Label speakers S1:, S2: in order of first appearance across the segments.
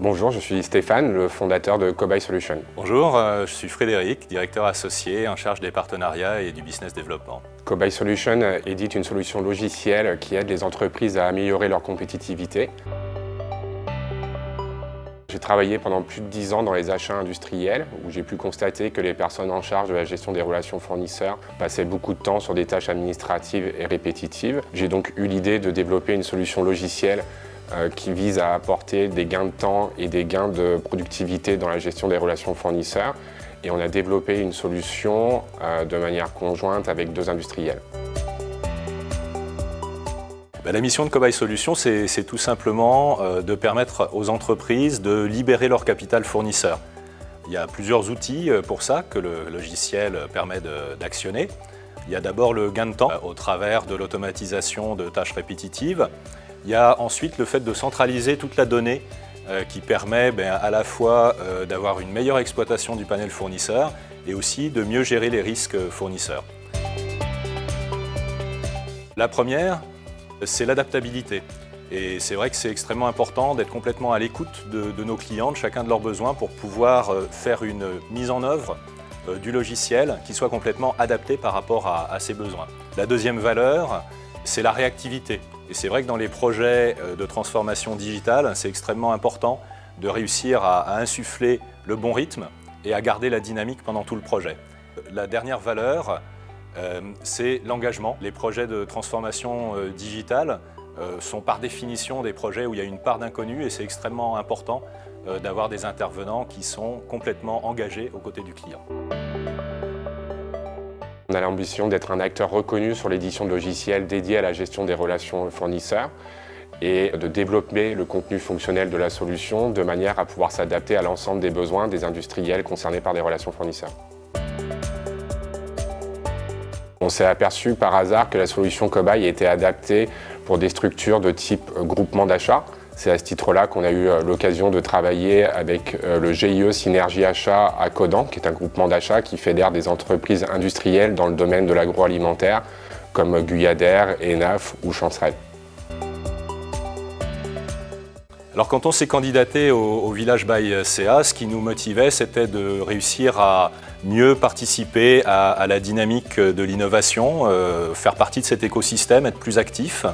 S1: Bonjour, je suis Stéphane, le fondateur de Cobaye Solutions.
S2: Bonjour, je suis Frédéric, directeur associé en charge des partenariats et du business développement.
S1: Cobaye Solutions édite une solution logicielle qui aide les entreprises à améliorer leur compétitivité. J'ai travaillé pendant plus de 10 ans dans les achats industriels où j'ai pu constater que les personnes en charge de la gestion des relations fournisseurs passaient beaucoup de temps sur des tâches administratives et répétitives. J'ai donc eu l'idée de développer une solution logicielle qui vise à apporter des gains de temps et des gains de productivité dans la gestion des relations fournisseurs. Et on a développé une solution de manière conjointe avec 2 industriels.
S2: La mission de Cobaye Solutions, c'est tout simplement de permettre aux entreprises de libérer leur capital fournisseur. Il y a plusieurs outils pour ça que le logiciel permet d'actionner. Il y a d'abord le gain de temps au travers de l'automatisation de tâches répétitives. Il y a ensuite le fait de centraliser toute la donnée qui permet à la fois d'avoir une meilleure exploitation du panel fournisseur et aussi de mieux gérer les risques fournisseurs. La première, c'est l'adaptabilité. Et c'est vrai que c'est extrêmement important d'être complètement à l'écoute de nos clients, de chacun de leurs besoins pour pouvoir faire une mise en œuvre du logiciel qui soit complètement adapté par rapport à ses besoins. La deuxième valeur, c'est la réactivité. Et c'est vrai que dans les projets de transformation digitale, c'est extrêmement important de réussir à insuffler le bon rythme et à garder la dynamique pendant tout le projet. La dernière valeur, c'est l'engagement. Les projets de transformation digitale sont par définition des projets où il y a une part d'inconnu et c'est extrêmement important d'avoir des intervenants qui sont complètement engagés aux côtés du client.
S1: On a l'ambition d'être un acteur reconnu sur l'édition de logiciels dédié à la gestion des relations fournisseurs et de développer le contenu fonctionnel de la solution de manière à pouvoir s'adapter à l'ensemble des besoins des industriels concernés par des relations fournisseurs. On s'est aperçu par hasard que la solution Cobaye était adaptée pour des structures de type groupement d'achat. C'est à ce titre-là qu'on a eu l'occasion de travailler avec le GIE Synergie Achat à Codan, qui est un groupement d'achat qui fédère des entreprises industrielles dans le domaine de l'agroalimentaire, comme Guyadère, Enaf ou Chancerelle.
S2: Alors quand on s'est candidaté au Village by CA, ce qui nous motivait, c'était de réussir à mieux participer à la dynamique de l'innovation, faire partie de cet écosystème, être plus actif.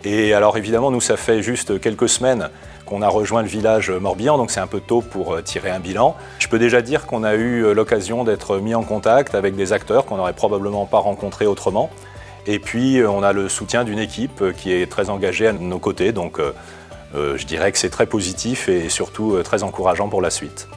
S2: Et alors évidemment, nous, ça fait juste quelques semaines qu'on a rejoint le village Morbihan, donc c'est un peu tôt pour tirer un bilan. Je peux déjà dire qu'on a eu l'occasion d'être mis en contact avec des acteurs qu'on n'aurait probablement pas rencontrés autrement. Et puis, on a le soutien d'une équipe qui est très engagée à nos côtés, donc je dirais que c'est très positif et surtout très encourageant pour la suite.